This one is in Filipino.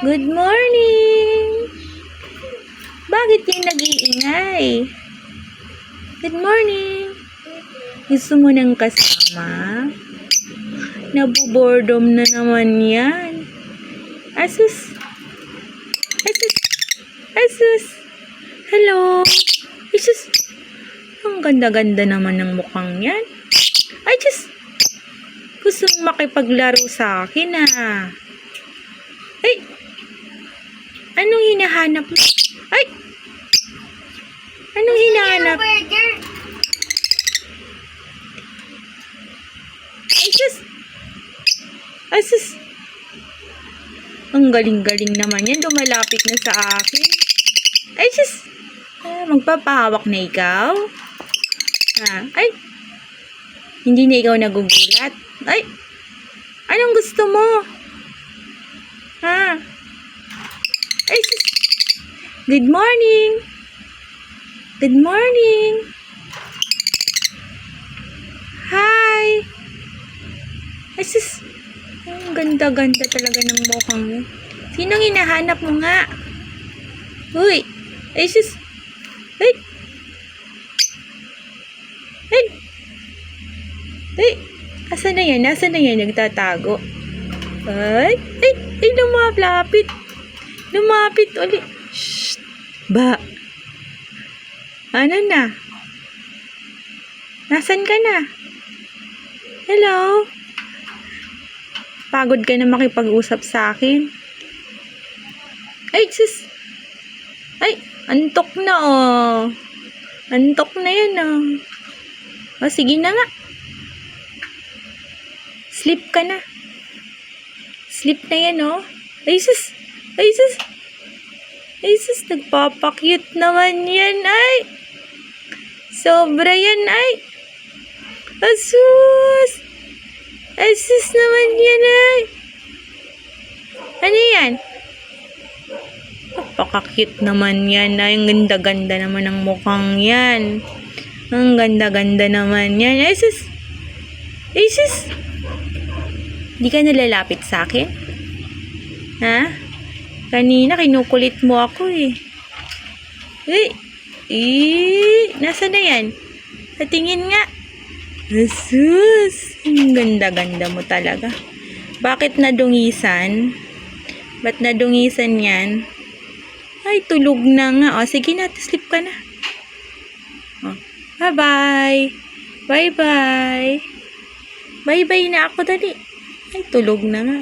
Good morning! Bakit yung nag-iingay? Good morning! Gusto mo ng kasama? Nabubordom na naman yan. Asus! Asus! Asus! Hello! Asus! Ang ganda-ganda naman ng mukhang yan. Ay, just! Gusto mong makipaglaro sa akin, ah. Ay! Anong hinahanap mo? Ay! Anong hinahanap? Ay, just! Asus! Ang galing-galing naman yan. Lumalapit na sa akin. Ay, just! Magpapahawak na ikaw? Ay! Hindi na ikaw nagugulat? Ay! Anong gusto mo? Ay, sus! Good morning! Good morning! Hi! Ay, sus! Ang ganda-ganda talaga ng mukhang mo. Sinong hinahanap mo nga? Uy! Ay, sus! Ay! Ay! Ay! Asan na yan? Nasaan na yan? Nagtatago. Ay! Ay! Ay! Lumapit! Lumapit ulit. Shh! Ba? Ano na? Nasaan ka na? Hello? Pagod ka na makipag-usap sa akin? Ay! Sus! Ay! Antok na oh. Antok na yan oh. O sige na nga. Sleep ka na. Sleep na yan oh. Ay sus! Ay sus! Ay sus! Nagpapakyut naman yan ay! Sobra yan ay! Asus! Asus naman yan ay! Ano yan? Napaka-cute naman yan ay. Ang ganda-ganda naman ng mukhang yan. Ang ganda-ganda naman yan. Ay sus! Ay sus! Di ka nalalapit sa akin? Ha? Kanina kinukulit mo ako eh. Nasaan na yan? Patingin nga. Asus! Ang ganda-ganda mo talaga. Bakit nadungisan? Ba't nadungisan yan? Ay, tulog na nga. O, sige na, sleep ka na. O, bye-bye. Bye-bye. Bye-bye na ako, dali. Ay, tulog na nga.